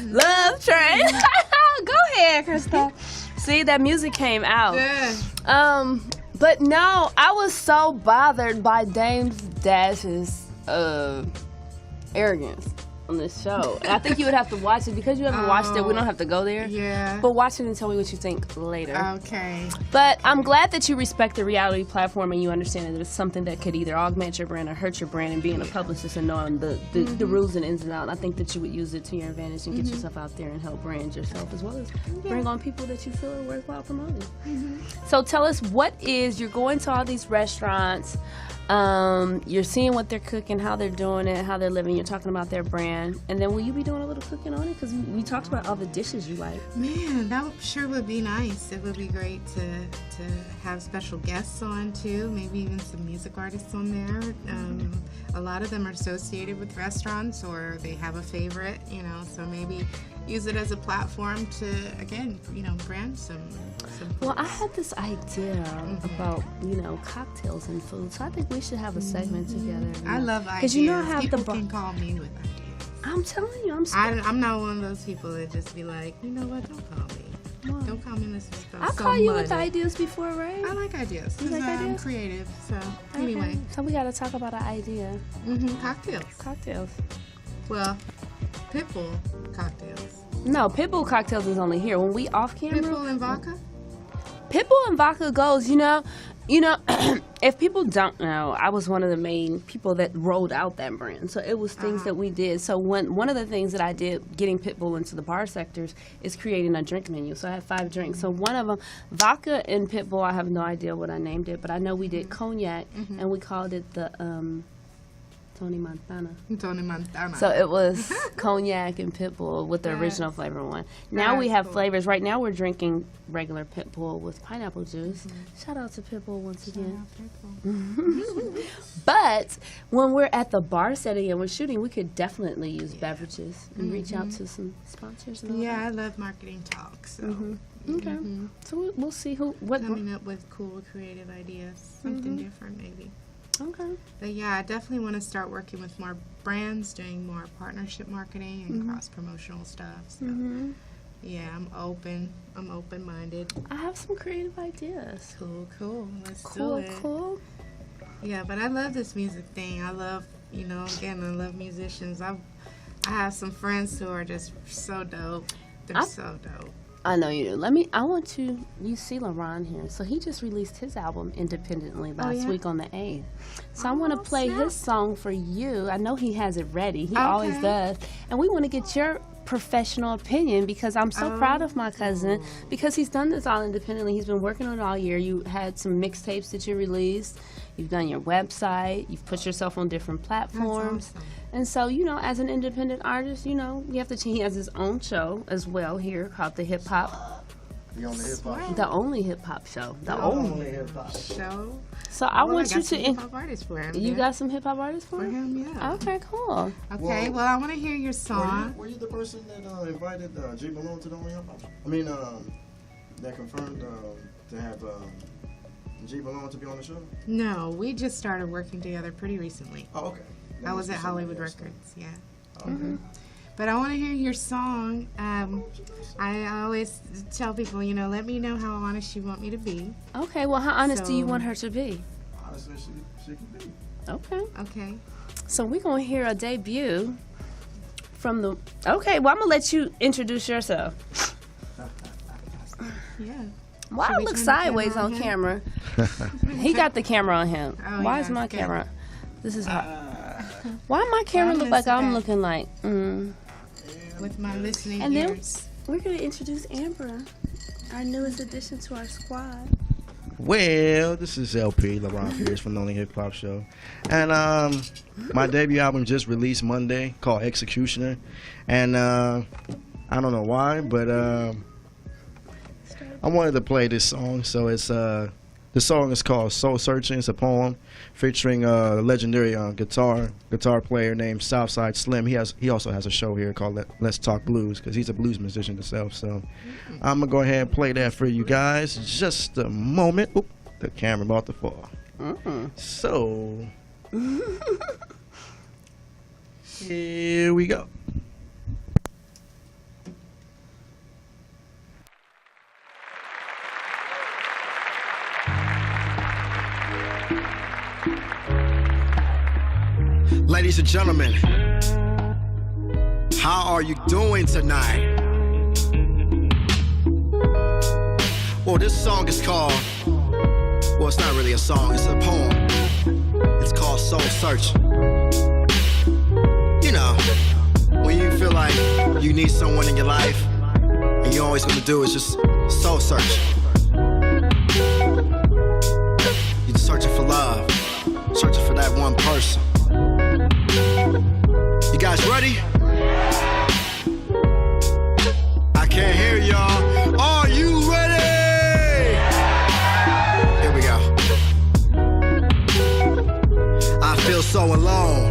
Love train. Go ahead, Crystal. See, that music came out. Yeah. But no, I was so bothered by Dame Dash's arrogance on this show. And I think you would have to watch it because you haven't watched it. We don't have to go there. Yeah. But watch it and tell me what you think later. Okay. But I'm glad that you respect the reality platform and you understand that it's something that could either augment your brand or hurt your brand, and being a publicist and knowing the rules and ins and outs. I think that you would use it to your advantage and get yourself out there and help brand yourself, as well as bring on people that you feel are worthwhile promoting. So tell us, you're going to all these restaurants, you're seeing what they're cooking, how they're doing it, how they're living, you're talking about their brand, and then will you be doing a little cooking on it? Because we talked about all the dishes you like. Man, that sure would be nice. It would be great to have special guests on too, maybe even some music artists on there. A lot of them are associated with restaurants, or they have a favorite, so maybe use it as a platform to, again, brand some Well, I had this idea about, cocktails and food, so I think we should have a segment together. I love ideas. Because I have people can call me with ideas. I'm telling you, I'm not one of those people that just be like, you know what, don't call me. What? Don't call me unless it's I'll call you with ideas before, right? I like ideas. You like I'm ideas? creative, so Okay. anyway. So we got to talk about an idea. Cocktails. Well, Pitbull cocktails. No, Pitbull cocktails is only here. When we off camera. Pitbull and vodka? Pitbull and vodka goes, if people don't know, I was one of the main people that rolled out that brand. So it was things that we did. So one of the things that I did getting Pitbull into the bar sectors is creating a drink menu. So I had 5 drinks. So one of them, vodka and Pitbull, I have no idea what I named it, but I know we did cognac, and we called it the Tony Montana. So it was cognac and Pitbull with the original flavor one. Now we have flavors. Right now we're drinking regular Pitbull with pineapple juice. Shout out to Pitbull once again. But when we're at the bar setting and we're shooting, we could definitely use beverages and reach out to some sponsors. And all I love marketing talk. So Okay. So we'll see coming up with cool, creative ideas, something different maybe. Okay. But yeah, I definitely want to start working with more brands, doing more partnership marketing and cross promotional stuff. So yeah, I'm open-minded. I have some creative ideas. Cool. Let's do Cool, it. cool. Yeah, but I love this music thing. I love, again, I love musicians. I have some friends who are just so dope. They're so dope. I know you do. You see LaRon here. So he just released his album independently last week on the 8th. So I want to play his song for you. I know he has it ready. He always does. And we want to get your professional opinion because I'm so proud of my cousin because he's done this all independently. He's been working on it all year. You had some mixtapes that you released. You've done your website. You've put yourself on different platforms. That's awesome. And so, as an independent artist, you have to. He has his own show as well here called the Hip Hop. You on the hip hop? The only hip hop show. The Only only. hip hop. Show. So I want you to. Hip hop artists for him. You got some hip hop artists for for him? him? Yeah. Okay, cool. Okay. Well, I want to hear your song. Were you the person that invited G Blount to the only hip hop? I mean, that confirmed to have G Blount to be on the show? No, we just started working together pretty recently. Oh, okay. I was at Hollywood Records. Yeah. Okay. But I want to hear your song. I always tell people, let me know how honest you want me to be. Okay, well, how honest do you So- want her to be? Honestly, she can be. Okay. Okay. So we're going to hear a debut from the... Okay, well, I'm going to let you introduce yourself. Yeah. Why Should I we look turn the camera sideways on on him? camera? He got the camera on him. Oh, Why yeah, is my it's good. camera... This is hot. Why my camera Well, look like listen I'm back. looking like... With my listening And then ears. we're going to introduce Amber, our newest addition to our squad. Well, this is LP, LaRon Pierce from the Only Hip Hop Show. And my debut album just released Monday called Executioner. And I don't know why, but I wanted to play this song. So it's the song is called Soul Searching. It's a poem featuring a legendary guitar player named Southside Slim. He also has a show here called Let's Talk Blues because he's a blues musician himself. So I'm gonna go ahead and play that for you guys. Just a moment. Oop, the camera about to fall. So here we go. Ladies and gentlemen, how are you doing tonight? Well, this song is called, well, it's not really a song, it's a poem. It's called Soul Searching. You know, when you feel like you need someone in your life, and you're always gonna do is just soul search. You're searching for love, searching for that one person. You guys ready? I can't hear y'all. Are you ready? Here we go. I feel so alone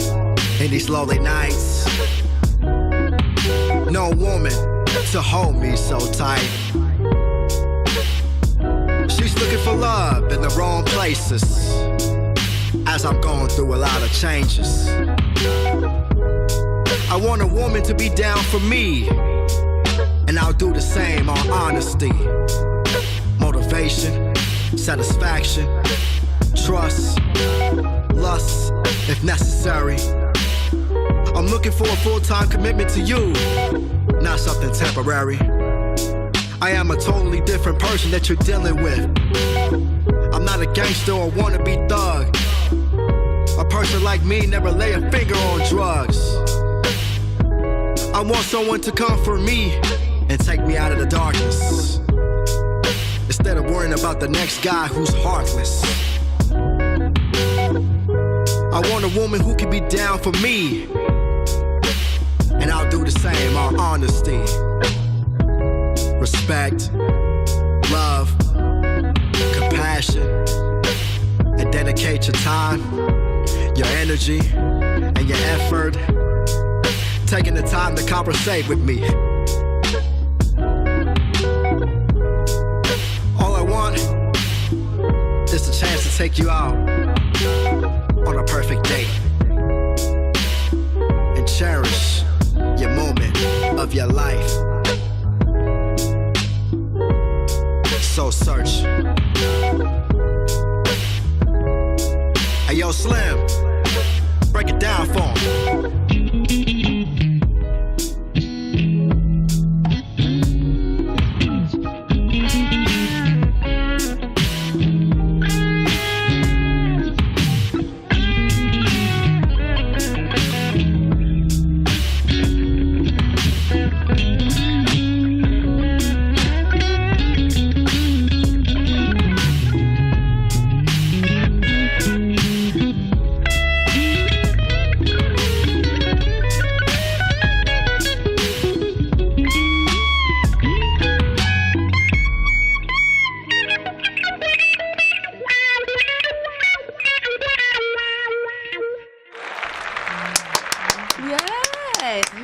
in these lonely nights. No woman to hold me so tight. She's looking for love in the wrong places, as I'm going through a lot of changes. I want a woman to be down for me, and I'll do the same on honesty, motivation, satisfaction, trust, lust, if necessary. I'm looking for a full-time commitment to you, not something temporary. I am a totally different person that you're dealing with. I'm not a gangster or wannabe thug. A person like me never lay a finger on drugs. I want someone to comfort me and take me out of the darkness, instead of worrying about the next guy who's heartless. I want a woman who can be down for me, and I'll do the same on honesty, respect, love, compassion, and dedicate your time, your energy, and your effort, taking the time to conversate with me. All I want is a chance to take you out on a perfect date and cherish your moment of your life. So search. Hey, yo, Slim, break it down for him.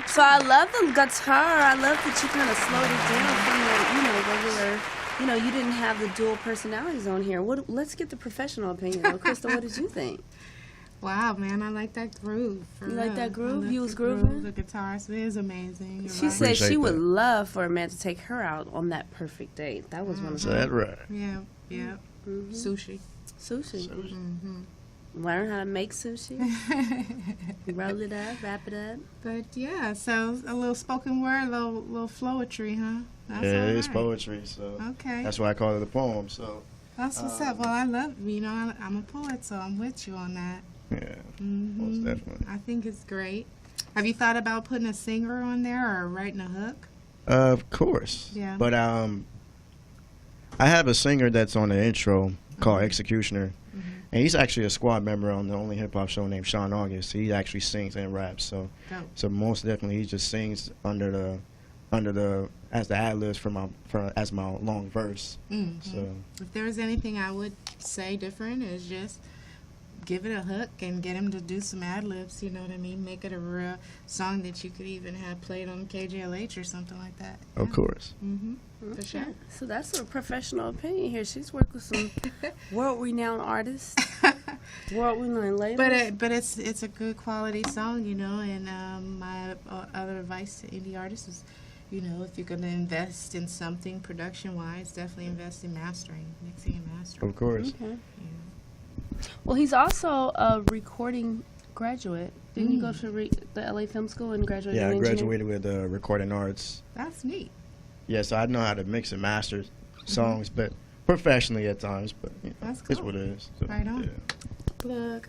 So I love the guitar. I love that you kind of slowed it down from the, regular. You didn't have the dual personalities on here. Let's get the professional opinion. Well, Crystal, what did you think? Wow, man, I like that groove. You like that groove? You was groove. grooving? The guitar is amazing. You're She right. said she Appreciate would that. love for a man to take her out on that perfect date. That was one of Is that right? Yeah, yeah. Sushi. Sushi. Mm-hmm. Learn how to make sushi. Roll it up, wrap it up. But yeah, so a little spoken word, a little flowetry, huh? That's Yeah, all it's right. poetry, so Okay. that's why I call it a poem. So That's what's up. Well, I love, I'm a poet, so I'm with you on that. yeah, Mhm. most definitely. I think it's great. Have you thought about putting a singer on there or writing a hook? Of course. Yeah. But I have a singer that's on the intro called Executioner, and he's actually a squad member on the Only Hip Hop Show named Sean August. He actually sings and raps. So Dope. so most definitely he just sings under the as the ad libs as my long verse. Mhm. So If there was anything I would say different is just give it a hook and get him to do some ad libs. You know what I mean? Make it a real song that you could even have played on KJLH or something like that. of course. Mm-hmm. For sure. So that's a professional opinion here. She's worked with some world-renowned artists, world-renowned labels. But it's a good quality song, and my other advice to indie artists is, if you're going to invest in something production-wise, definitely invest in mastering, mixing and mastering. Of course. Okay. Well, he's also a recording graduate. Didn't you go to the LA Film School and graduate Yeah, in I engineering? graduated with recording arts. That's neat. Yeah, so I know how to mix and master songs, but professionally at times. But That's it's cool. what it is. So, Right on. Yeah. Plug.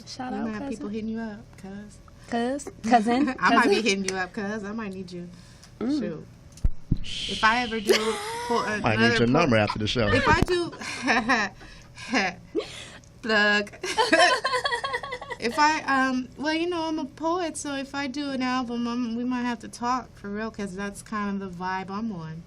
Shout You out, might have people cousin. hitting you up, cuz. Cousin. I might be hitting you up, cuz. I might need you. Shoot. If I ever do I need your number after the show. If I do plug. If I I'm a poet, so if I do an album, we might have to talk for real, because that's kind of the vibe I'm on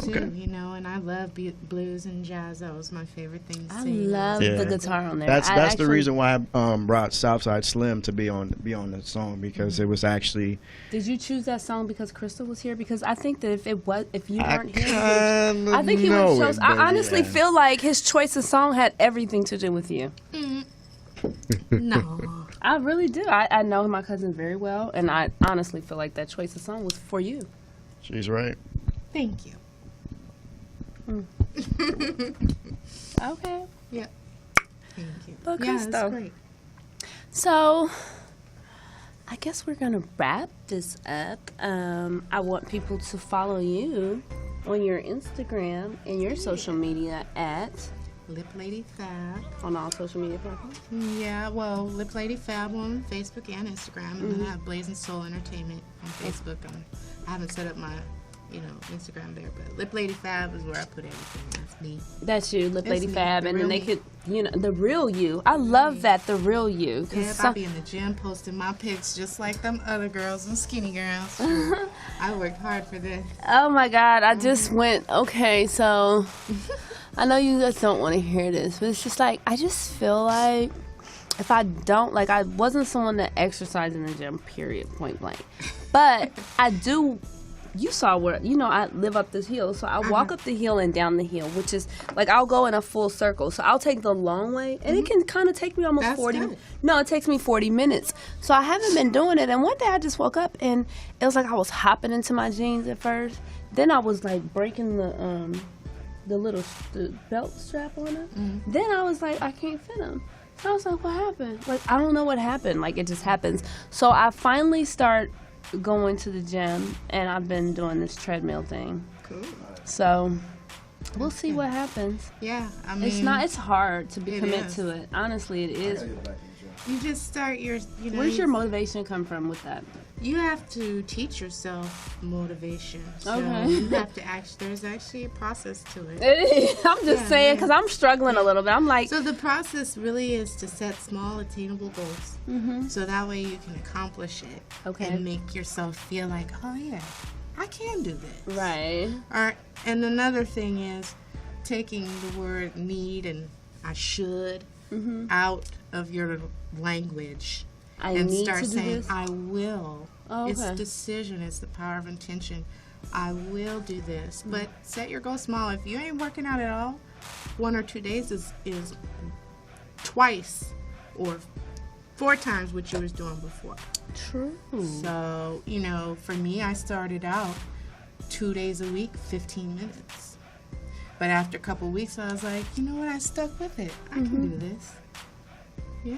too. Okay. And I love blues and jazz. That was my favorite thing to I sing. love Yeah. the guitar on there. That's I the actually- reason why I brought Southside Slim to be on the song, because it was actually Did you choose that song because Crystal was here? Because I think that if you I weren't here, kind I think he would know have chose. it, I but honestly yeah. feel like his choice of song had everything to do with you. No. I really do. I know my cousin very well, and I honestly feel like that choice of song was for you. She's right. Thank you. Okay. Yeah. Thank you. But Yeah, Crystal. that's great. So, I guess we're gonna wrap this up. I want people to follow you on your Instagram and your social media at Lip Lady Fab. on all social media platforms. Yeah, well, Lip Lady Fab on Facebook and Instagram, and then I have Blazon Soul Entertainment on Facebook. I haven't set up my, Instagram there, but Lip Lady Fab is where I put everything. That's me. That's you, Lip It's Lady me, Fab, the and then real they me. could, the real you. I love that, the real you. 'cause Yeah, I be in the gym posting my pics just like them other girls and skinny girls. Sure. I worked hard for this. Oh my God, I just went, okay, so I know you guys don't want to hear this, but it's just like, I just feel like if I don't, I wasn't someone that exercised in the gym, period, point blank. But I do you saw where, I live up this hill. So I walk up the hill and down the hill, which is like I'll go in a full circle. So I'll take the long way, and it can kind of take me almost That's 40. good. No, it takes me 40 minutes. So I haven't been doing it. And one day I just woke up and it was like I was hopping into my jeans at first. Then I was like breaking the belt strap on it. Then I was like, I can't fit them. So I was like, what happened? Like, I don't know what happened. Like, it just happens. So I finally start going to the gym, and I've been doing this treadmill thing. Cool. So we'll see what happens. Yeah, I mean, It's hard to it commit is. to it. Honestly, it is. you just start your, Where's your motivation come from with that? You have to teach yourself motivation. So Okay. you have to there's actually a process to it. I'm just saying, because I'm struggling a little bit. I'm like, So the process really is to set small, attainable goals. So that way you can accomplish it. Okay. And make yourself feel like, oh yeah, I can do this. right. All right. And another thing is taking the word need and I should out of your language. I And need start to do saying, this. I will. Oh, It's okay. decision. It's the power of intention. I will do this. But set your goal small. If you ain't working out at all, 1 or 2 days is twice or 4 times what you was doing before. True. So, for me, I started out 2 days a week, 15 minutes. But after a couple weeks, I was like, you know what? I stuck with it. I can do this. Yeah.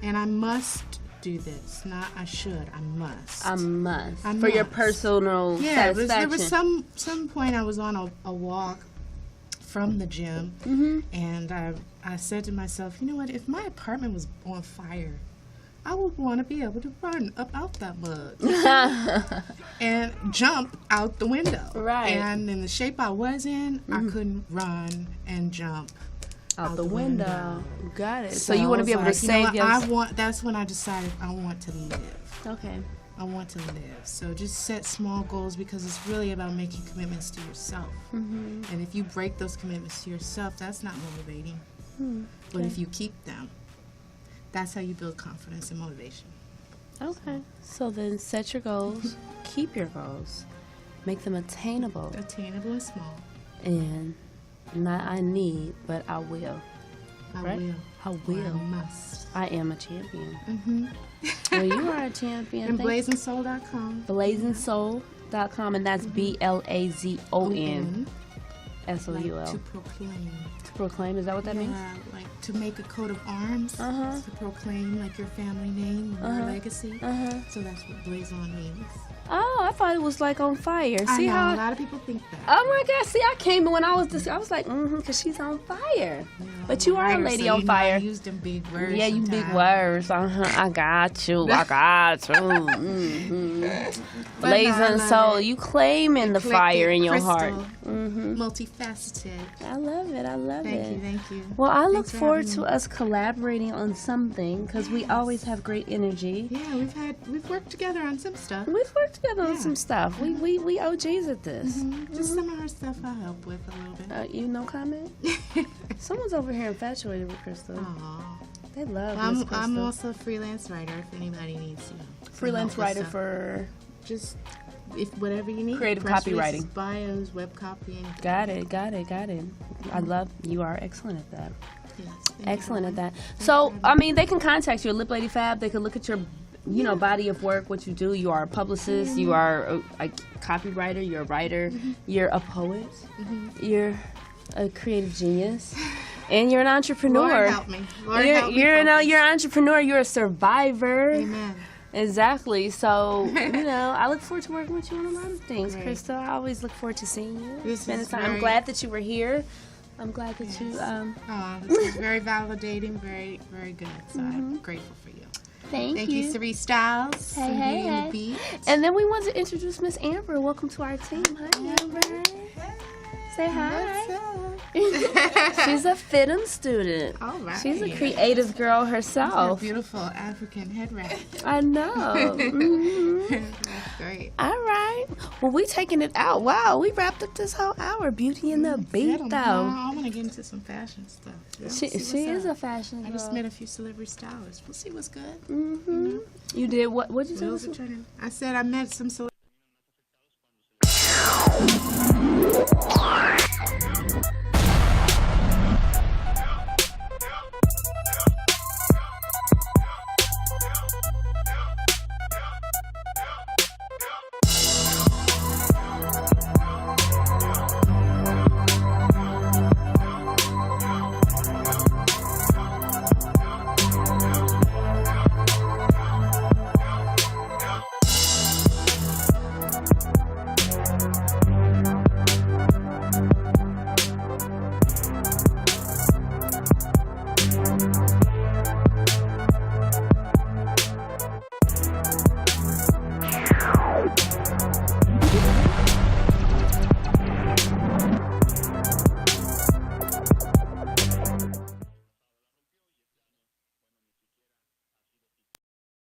And I must do this. Not I should. I must. I must. I For your must. personal Yeah, satisfaction. there was some point I was on a walk from the gym, and I said to myself, you know what? If my apartment was on fire, I would want to be able to run up out that mud and jump out the window. Right. And in the shape I was in, I couldn't run and jump out the window. Got it. So I you want to was be able like, to you know save what? yourself. That's when I decided I want to live. Okay. I want to live. So just set small goals because it's really about making commitments to yourself. And if you break those commitments to yourself, that's not motivating. But if you keep them, that's how you build confidence and motivation. Okay. So then set your goals, keep your goals, make them attainable, Attainable and small. and not I need, but I will. I Right? will. I Or will. I must. I am a champion. Well, you are a champion. And Thank- blazonsoul.com. BlazonSoul.com, and that's BLAZON SOUL. To proclaim. To proclaim, is that what that means? Yeah, like to make a coat of arms. Uh-huh. To proclaim like your family name, your legacy. So that's what Blazon means. Oh, I thought it was like on fire. I See know, how? a lot of people think that. Oh my God! See, I came when I was like, because she's on fire. But you are a Writer, lady so on you know I fire. use them big words. Yeah, you big sometimes. words. I got you. I got you. But no, I Blazon love soul, it. you claiming the fire in your heart. Crystal, multifaceted. I love it. I love Thank it. you, thank you. Well, I look Thanks for forward having to us collaborating on something because we always have great energy. Yeah, we've worked together on some stuff. We've worked together on Yeah. some stuff. We OGs at this. Just some of her stuff I help with a little bit. You no comment? Someone's over here infatuated with Crystal. Aw. They love I'm, Miss Crystal. I'm also a freelance writer if anybody needs, some freelance help with writer stuff. for. Just if whatever you need. Creative Press copywriting. releases, bios, web copying. Got it. I love you are excellent at that. Yes, thank Excellent you. at that. So, I mean, they can contact you at Lip Lady Fab. They can look at your, body of work, what you do. You are a publicist. You are a copywriter. You're a writer. You're a poet. You're a creative genius. And you're an entrepreneur. Lord help me. Lord You're, help me you're, focus. you're an entrepreneur. You're a survivor. Amen. Exactly. So, I look forward to working with you on a lot of things, Great. Crystal. I always look forward to seeing you. This spending is time. I'm very- glad that you were here. I'm glad that you. This is very validating, very, very good. So I'm grateful for you. Thank you, Cerise Styles. Hey, from hey, Beauty and hey. the Beat. And then we want to introduce Miss Amber. Welcome to our team. Hi, Amber. Say hi. She's a FITM student. All right. She's a creative girl A herself. beautiful African head wrap. I know. Mhm. That's great. All right. Well, we taking it out. Wow, we wrapped up this whole hour. Beauty and the Beat, though. I want to get into some fashion stuff. Yeah, She is a fashion I just girl. met a few celebrity stylists. We'll see what's good. You did what? What'd you Wheels are say? turning. I said I met some celebrity